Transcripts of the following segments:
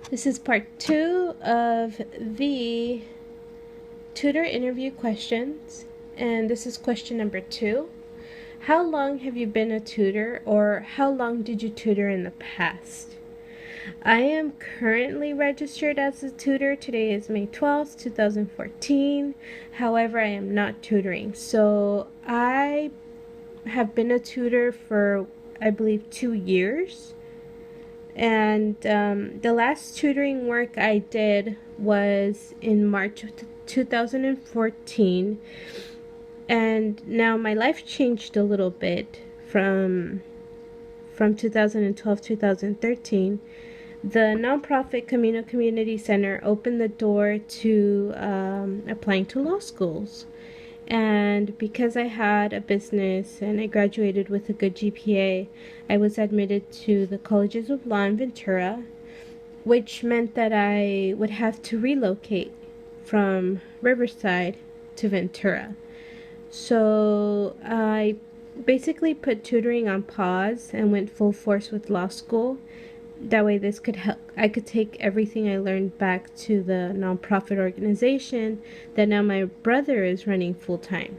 This is part 2 of the tutor interview questions, and this is question number 2. How long have you been a tutor, or how long did you tutor in the past? I am currently registered as a tutor. Today is May 12th, 2014. However, I am not tutoring. So I have been a tutor for, I believe, 2 years. And the last tutoring work I did was in March of 2014. And now my life changed a little bit from 2012 2013. The nonprofit Camino Community Center opened the door to applying to law schools. And because I had a business and I graduated with a good GPA, I was admitted to the Colleges of Law in Ventura, which meant that I would have to relocate from Riverside to Ventura. So I basically put tutoring on pause and went full force with law school. That way this could help, I could take everything I learned back to the nonprofit organization that now my brother is running full time.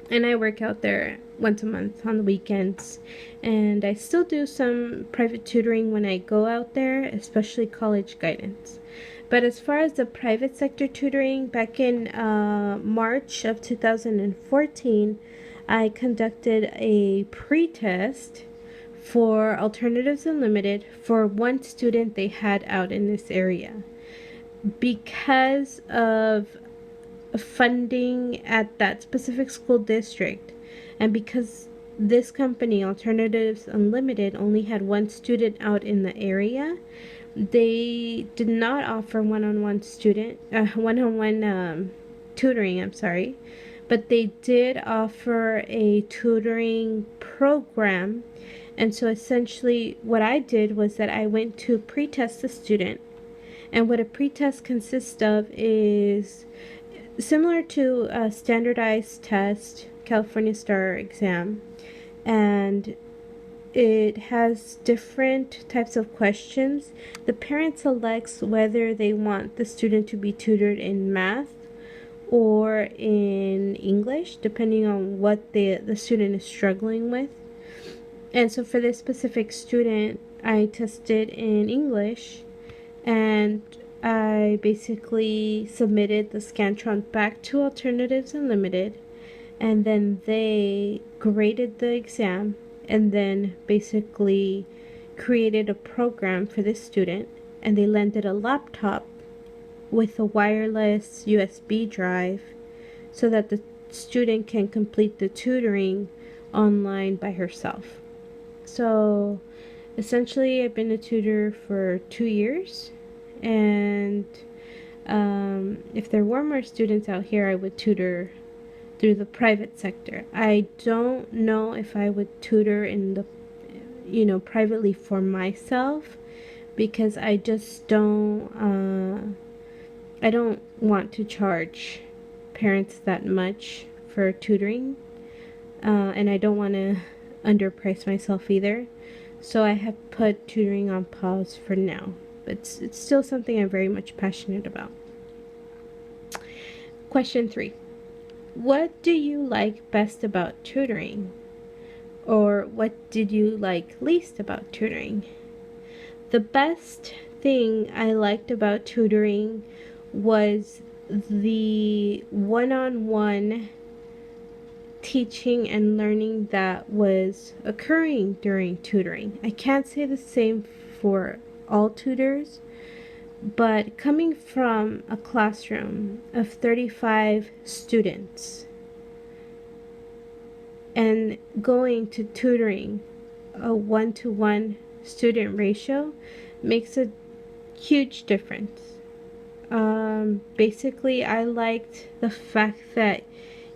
And I work out there once a month on the weekends, and I still do some private tutoring when I go out there, especially college guidance. But as far as the private sector tutoring, back in March of 2014, I conducted a pre-test for Alternatives Unlimited for one student they had out in this area. Because of funding at that specific school district, and because this company, Alternatives Unlimited, only had one student out in the area, they did not offer one-on-one tutoring, but they did offer a tutoring program. And so essentially what I did was that I went to pre-test the student. And what a pre-test consists of is similar to a standardized test, California STAR exam. And it has different types of questions. The parent selects whether they want the student to be tutored in math or in English, depending on what the student is struggling with. And so for this specific student, I tested in English, and I basically submitted the Scantron back to Alternatives Unlimited, and then they graded the exam and then basically created a program for this student, and they lended a laptop with a wireless USB drive so that the student can complete the tutoring online by herself. So essentially I've been a tutor for 2 years, and if there were more students out here, I would tutor through the private sector. I don't know if I would tutor in the privately for myself, because I just I don't want to charge parents that much for tutoring, and I don't want to underprice myself either. So I have put tutoring on pause for now, but it's still something I'm very much passionate about. Question 3. What do you like best about tutoring? Or what did you like least about tutoring? The best thing I liked about tutoring was the one-on-one teaching and learning that was occurring during tutoring. I can't say the same for all tutors, but coming from a classroom of 35 students and going to tutoring a 1-to-1 student ratio makes a huge difference. Basically, I liked the fact that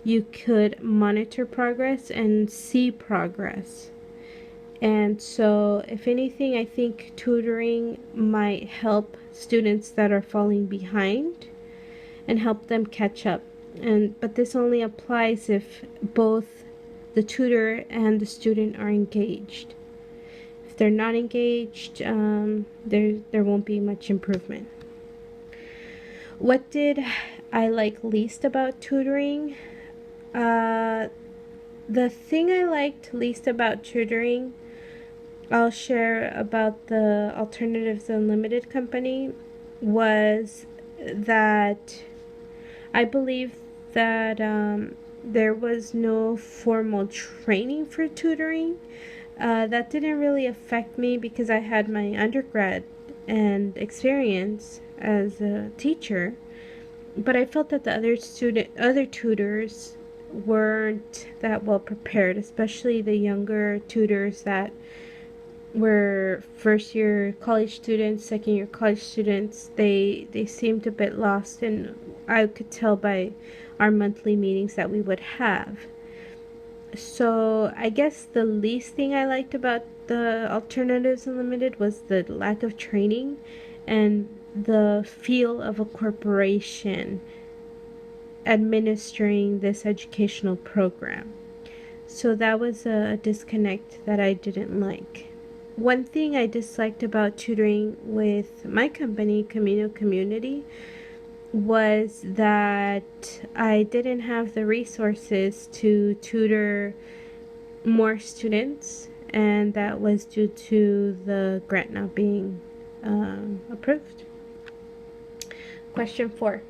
you could monitor progress and see progress. And so, if anything, I think tutoring might help students that are falling behind and help them catch up. But this only applies if both the tutor and the student are engaged. if they're not engaged, there won't be much improvement. What did I like least about tutoring? The thing I liked least about tutoring, I'll share about the Alternatives Unlimited company, was that I believe that there was no formal training for tutoring. That didn't really affect me because I had my undergrad and experience as a teacher, but I felt that the other tutors weren't that well prepared, especially the younger tutors that were first year college students, second year college students. They seemed a bit lost, and I could tell by our monthly meetings that we would have. So I guess the least thing I liked about the Alternatives Unlimited was the lack of training and the feel of a corporation administering this educational program. So that was a disconnect that I didn't like. One thing I disliked about tutoring with my company, Camino Community, was that I didn't have the resources to tutor more students, and that was due to the grant not being approved. Question 4.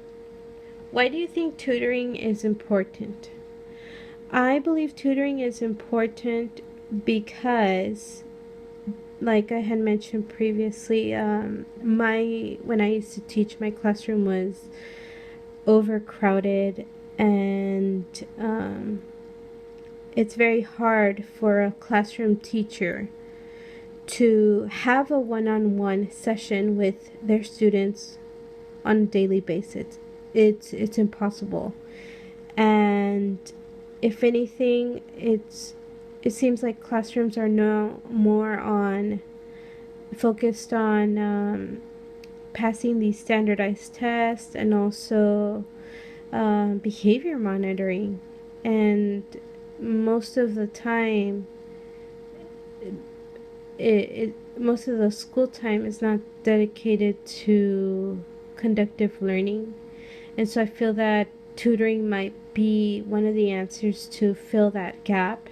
Why do you think tutoring is important? I believe tutoring is important because, like I had mentioned previously, when I used to teach, my classroom was overcrowded, and it's very hard for a classroom teacher to have a one-on-one session with their students on a daily basis. It's impossible, and if anything, it seems like classrooms are now more focused on passing these standardized tests, and also behavior monitoring, and most of the time most of the school time is not dedicated to conductive learning. And so I feel that tutoring might be one of the answers to fill that gap.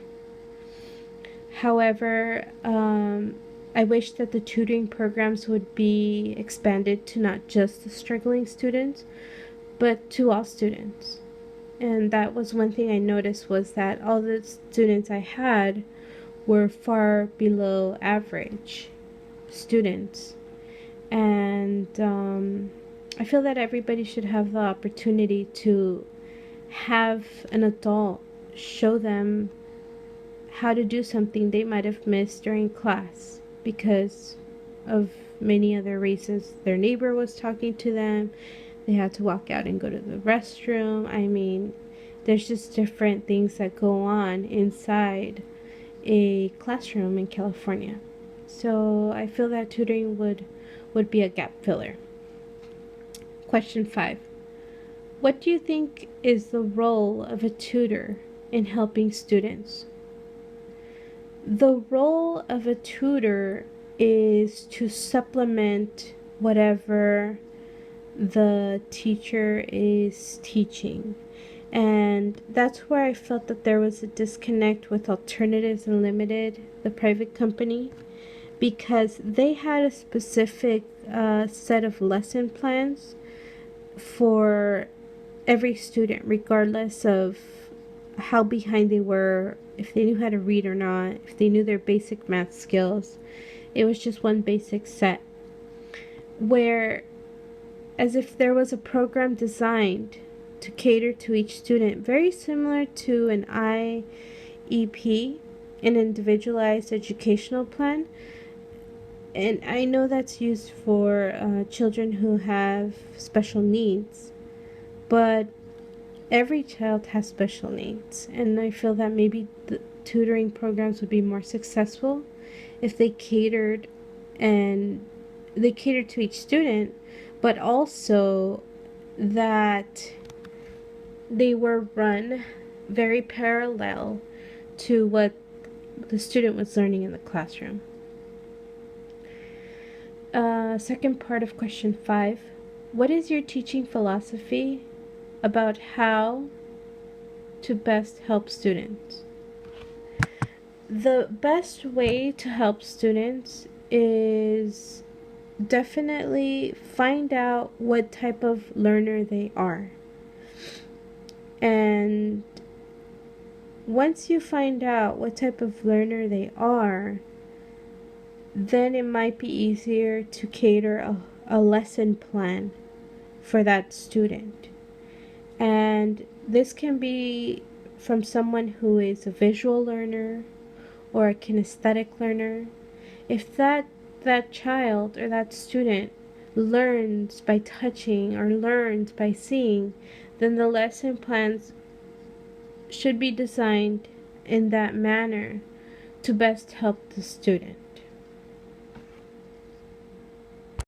However, I wish that the tutoring programs would be expanded to not just the struggling students, but to all students. And that was one thing I noticed, was that all the students I had were far below average students. And I feel that everybody should have the opportunity to have an adult show them how to do something they might have missed during class because of many other reasons. Their neighbor was talking to them, they had to walk out and go to the restroom. I mean, there's just different things that go on inside a classroom in California. So I feel that tutoring would be a gap filler. Question 5. What do you think is the role of a tutor in helping students? The role of a tutor is to supplement whatever the teacher is teaching. And that's where I felt that there was a disconnect with Alternatives Unlimited, the private company, because they had a specific set of lesson plans for every student, regardless of how behind they were, if they knew how to read or not, if they knew their basic math skills. It was just one basic set, where as if there was a program designed to cater to each student, very similar to an IEP, an individualized educational plan. And I know that's used for children who have special needs, but every child has special needs, and I feel that maybe the tutoring programs would be more successful if they catered to each student, but also that they were run very parallel to what the student was learning in the classroom. Second part of question 5. What is your teaching philosophy about how to best help students? The best way to help students is definitely find out what type of learner they are. And once you find out what type of learner they are, then it might be easier to cater a lesson plan for that student. And this can be from someone who is a visual learner or a kinesthetic learner. If that child or that student learns by touching or learns by seeing, then the lesson plans should be designed in that manner to best help the student.